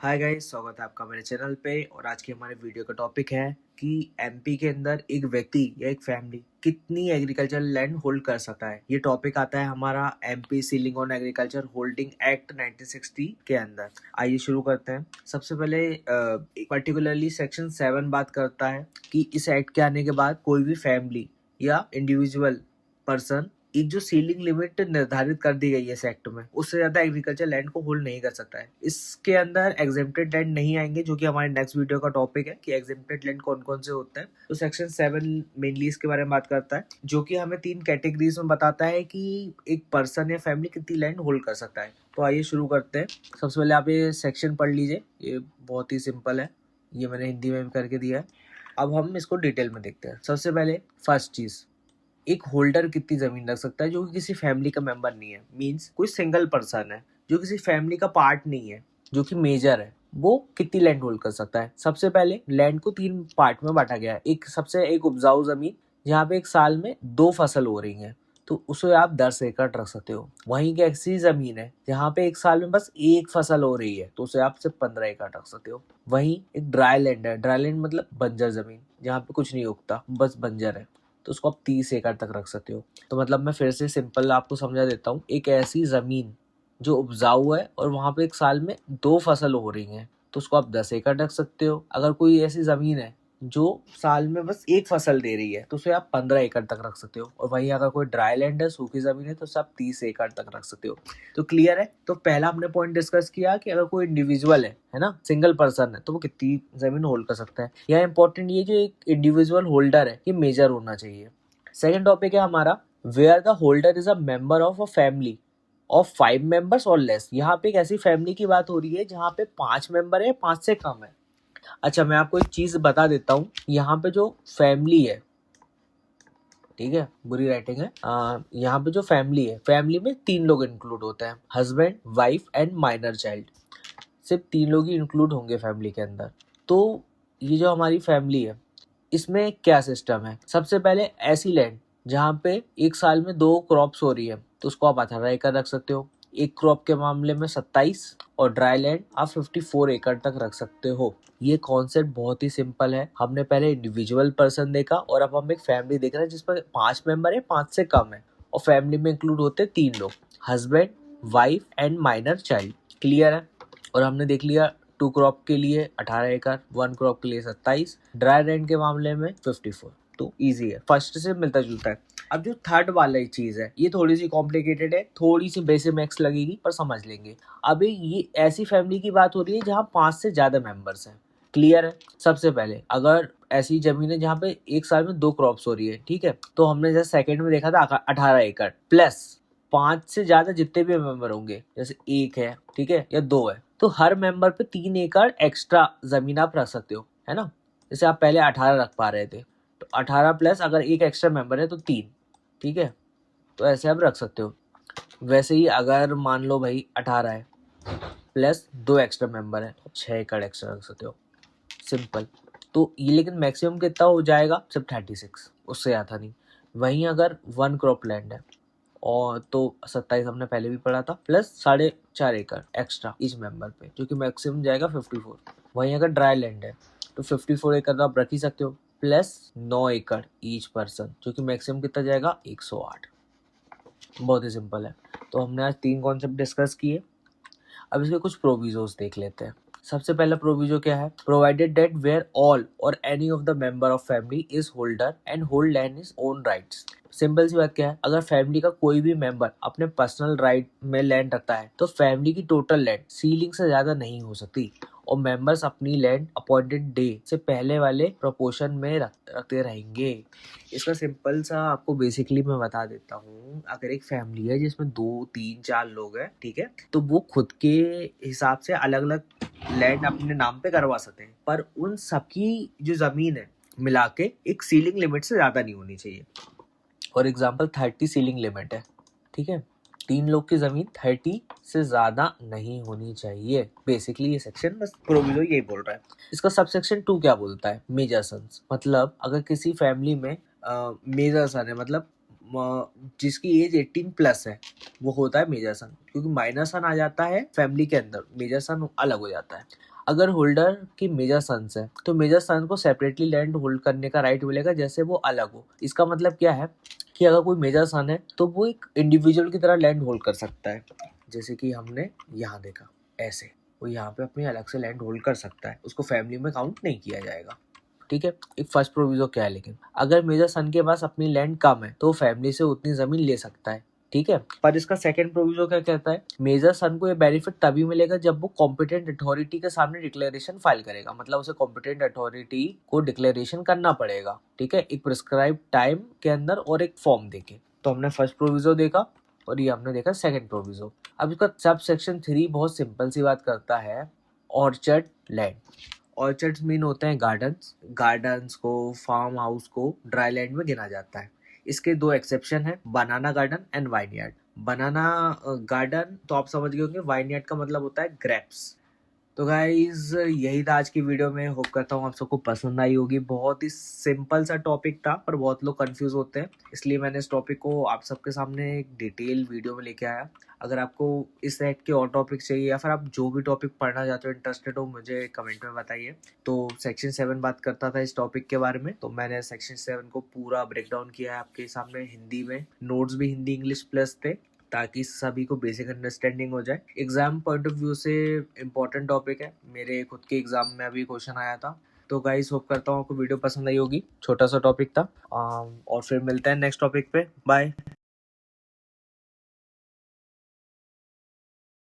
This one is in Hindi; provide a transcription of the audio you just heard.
हाय गाइस, स्वागत है आपका मेरे चैनल पे। और आज की हमारे वीडियो का टॉपिक है कि एमपी के अंदर एक व्यक्ति या एक फैमिली कितनी एग्रीकल्चरल लैंड होल्ड कर सकता है। ये टॉपिक आता है हमारा MP ceiling on agriculture holding act 1960 के अंदर। आइए शुरू करते हैं। सबसे पहले पर्टिकुलरली सेक्शन 7 बात करता है कि इस एक्ट के आने के बाद कोई भी फैमिली या इंडिविजुअल पर्सन एक जो सीलिंग लिमिट निर्धारित कर दी गई है इस एक्ट में, उससे ज्यादा एग्रीकल्चर लैंड को होल्ड नहीं कर सकता है। इसके अंदर एग्जेम्प्टेड लैंड नहीं आएंगे, जो कि हमारे नेक्स्ट वीडियो का टॉपिक है कि एग्जेम्प्टेड लैंड कौन कौन से होते हैं। तो सेक्शन 7 मेनली इसके बारे में बात करता है, जो कि हमें 3 कैटेगरीज में बताता है कि एक पर्सन या फैमिली कितनी लैंड होल्ड कर सकता है। तो आइए शुरू करते हैं। सबसे पहले आप ये सेक्शन पढ़ लीजिए, ये बहुत ही सिंपल है, ये मैंने हिंदी में भी करके दिया है। अब हम इसको डिटेल में देखते हैं। सबसे पहले फर्स्ट चीज, एक होल्डर कितनी जमीन रख सकता है जो कि किसी फैमिली का मेंबर नहीं है। मींस कोई सिंगल पर्सन है जो किसी फैमिली का पार्ट नहीं है, जो कि मेजर है, वो कितनी लैंड होल्ड कर सकता है। सबसे पहले लैंड को 3 पार्ट में बांटा गया है। एक उपजाऊ जमीन जहाँ पे एक साल में 2 फसल हो रही है, तो उसे आप 10 एकड़ रख सकते हो। वहीं की ऐसी जमीन है जहाँ पे एक साल में बस एक फसल हो रही है, तो उसे आप सिर्फ 15 एकड़ रख सकते हो। वहीं एक ड्राई लैंड है। ड्राई लैंड मतलब बंजर जमीन, जहाँ पे कुछ नहीं उगता, बस बंजर है, तो उसको आप 30 एकड़ तक रख सकते हो। तो मतलब मैं फिर से सिंपल आपको समझा देता हूँ। एक ऐसी जमीन जो उपजाऊ है और वहां पे एक साल में 2 फसल हो रही हैं, तो उसको आप 10 एकड़ रख सकते हो। अगर कोई ऐसी जमीन है जो साल में बस एक फसल दे रही है, तो उसे आप 15 एकड़ तक रख सकते हो। और वहीं अगर कोई ड्राई लैंड है, सूखी जमीन है, तो उसे आप 30 एकड़ तक रख सकते हो। तो क्लियर है। तो पहला हमने पॉइंट डिस्कस किया कि अगर कोई इंडिविजुअल है ना, सिंगल पर्सन है, तो वो कितनी जमीन होल्ड कर सकता है। यहाँ इंपॉर्टेंट ये जो एक इंडिविजुअल होल्डर है, ये मेजर होना चाहिए। सेकेंड टॉपिक है हमारा, where the holder is a member of a family of 5 members और लेस। यहाँ पे एक ऐसी फैमिली की बात हो रही है जहाँ पे 5 मेंबर है, 5 से कम है। अच्छा, मैं आपको एक चीज बता देता हूँ। यहाँ पे जो फैमिली है, ठीक है, बुरी राइटिंग है। यहाँ पे जो फैमिली है, फैमिली में 3 लोग इंक्लूड होते हैं, husband, wife and minor child. सिर्फ 3 लोग ही इंक्लूड होंगे फैमिली के अंदर। तो ये जो हमारी फैमिली है, इसमें क्या सिस्टम है। सबसे पहले ऐसी लैंड जहाँ पे एक साल में 2 क्रॉप्स हो रही है, तो उसको आप 18 एकड़ रख सकते हो। एक क्रॉप के मामले में 27, और ड्राई लैंड आप 54 एकड़ तक रख सकते हो। ये कॉन्सेप्ट बहुत ही सिंपल है। हमने पहले इंडिविजुअल पर्सन देखा, और अब हम एक फैमिली देख रहे हैं जिसमें 5 मेंबर है, 5 से कम है, और फैमिली में इंक्लूड होते 3 लोग, husband, wife and minor child. Clear है। और हमने देख लिया 2 क्रॉप के लिए 18 एकड़, 1 क्रॉप के लिए 27, ड्राई लैंड के मामले में 54। तो इजी है, फर्स्ट से मिलता जुलता है। अब जो थर्ड वाला चीज है, ये थोड़ी सी कॉम्प्लिकेटेड है, थोड़ी सी बेसिक मैथ्स लगेगी, पर समझ लेंगे। अभी ये ऐसी फैमिली की बात हो रही है जहाँ 5 से ज्यादा मेंबर्स हैं। क्लियर है। सबसे पहले अगर ऐसी जमीन है जहाँ पे एक साल में 2 क्रॉप्स हो रही है, ठीक है, तो हमने जैसे सेकंड में देखा था 18 एकड़ प्लस 5 से ज्यादा जितने भी मेंबर होंगे, जैसे 1 है, ठीक है, या 2 है, तो हर मेंबर पे 3 एकड़ एक्स्ट्रा जमीन आप रख सकते हो, है ना। जैसे आप पहले 18 रख पा रहे थे, तो 18 प्लस अगर एक एक्स्ट्रा मेंबर है तो 3, ठीक है, तो ऐसे आप रख सकते हो। वैसे ही अगर मान लो भाई 18 है प्लस 2 एक्स्ट्रा मेंबर है, तो 6 एकड़ एक्स्ट्रा रख सकते हो। सिंपल। तो ये लेकिन मैक्सिमम कितना हो जाएगा, सिर्फ 36, उससे आता नहीं। वहीं अगर 1 क्रॉप लैंड है, और तो 27 हमने पहले भी पढ़ा था, प्लस 4.5 एकड़ एक्स्ट्रा ईच मेंबर पे, जो कि मैक्सिमम जाएगा 54। वहीं अगर ड्राई लैंड है तो 54 एकड़ तो आप रख ही सकते हो, प्लस 9 एकड़ ईच पर्सन, जो कि मैक्सिमम कितना जाएगा 108। बहुत ही सिंपल है। तो हमने आज 3 कॉन्सेप्ट डिस्कस किए। अब इसके कुछ प्रोविजोस देख लेते हैं। सबसे पहला प्रोविजो क्या है, प्रोवाइडेड दैट वेयर ऑल और any of the member of family is holder and hold land is own rights. Simple सी बात क्या है, अगर फैमिली का कोई भी मेंबर अपने पर्सनल राइट में लैंड रखता है, तो फैमिली की टोटल लैंड सीलिंग से ज्यादा नहीं हो सकती, और मेंबर्स अपनी लैंड अपॉइंटेड डे से पहले वाले प्रोपोर्शन में रखते रहेंगे। इसका सिंपल सा आपको बेसिकली मैं बता देता हूँ। अगर एक फैमिली है जिसमें 2, 3, 4 लोग हैं, ठीक है, तो वो खुद के हिसाब से अलग अलग लैंड अपने नाम पे करवा सकते हैं, पर उन सबकी जो जमीन है मिला के एक सीलिंग लिमिट से ज्यादा नहीं होनी चाहिए। फॉर एग्जाम्पल 30 सीलिंग लिमिट है, ठीक है, 3 लोग की जमीन 30 से ज्यादा नहीं होनी चाहिए। बेसिकली ये सेक्शन बस प्रोविजो यही बोल रहा है। इसका सब सेक्शन 2 क्या बोलता है, मेजर सन्स। मतलब अगर किसी फैमिली में मेजर सन है, मतलब जिसकी एज 18 प्लस है वो होता है मेजर सन, क्योंकि माइनर सन आ जाता है फैमिली के अंदर, मेजर सन अलग हो जाता है। अगर होल्डर की मेजर सन्स है तो मेजर सन को सेपरेटली लैंड होल्ड करने का राइट मिलेगा, जैसे वो अलग हो। इसका मतलब क्या है कि अगर कोई मेजर सन है तो वो एक इंडिविजुअल की तरह लैंड होल्ड कर सकता है, जैसे कि हमने यहाँ देखा ऐसे, वो यहाँ पे अपनी अलग से लैंड होल्ड कर सकता है, उसको फैमिली में काउंट नहीं किया जाएगा। ठीक है। एक फर्स्ट प्रोविजो क्या है, लेकिन अगर मेजर सन के पास अपनी लैंड कम है तो फैमिली से उतनी जमीन ले सकता है। ठीक है। पर इसका सेकंड प्रोविजो क्या कहता है, मेजर सन को ये बेनिफिट तभी मिलेगा जब वो कॉम्पिटेंट अथॉरिटी के सामने डिक्लेरेशन फाइल करेगा, मतलब उसे कॉम्पिटेंट अथॉरिटी को डिक्लेरेशन करना पड़ेगा। ठीक है, एक प्रिस्क्राइब टाइम के अंदर और एक फॉर्म देके। तो हमने फर्स्ट प्रोविजो देखा और ये हमने देखा सेकंड प्रोविजो। अब इसका सब सेक्शन 3 बहुत सिंपल सी बात करता है, ऑर्चर्ड लैंड। ऑर्चर्ड्स मीन होते हैं गार्डन्स, गार्डन्स को, फार्म हाउस को ड्राई लैंड में गिना जाता है। इसके दो एक्सेप्शन है, banana garden and vineyard. Banana garden तो आप समझ गए होंगे, वाइनयार्ड का मतलब होता है ग्रेप्स। तो गाइज यही था आज की वीडियो में, होप करता हूँ आप सबको पसंद आई होगी। बहुत ही सिंपल सा टॉपिक था पर बहुत लोग कंफ्यूज होते हैं, इसलिए मैंने इस टॉपिक को आप सबके सामने एक डिटेल वीडियो में लेके आया। अगर आपको इस सेट के और टॉपिक चाहिए या फिर आप जो भी टॉपिक पढ़ना चाहते हो, इंटरेस्टेड हो, मुझे कमेंट में बताइए। तो सेक्शन 7 बात करता था इस टॉपिक के बारे में, तो मैंने सेक्शन 7 को पूरा ब्रेक डाउन किया है आपके सामने हिंदी में। नोट्स भी हिंदी इंग्लिश प्लस थे ताकि सभी को बेसिक अंडरस्टैंडिंग हो जाए। एग्जाम पॉइंट ऑफ व्यू से इम्पोर्टेंट टॉपिक है, मेरे खुद के एग्जाम में अभी क्वेश्चन आया था। तो गाइस होप करता हूँ आपको वीडियो पसंद आई होगी, छोटा सा टॉपिक था। और फिर मिलते हैं नेक्स्ट टॉपिक पे, बाय।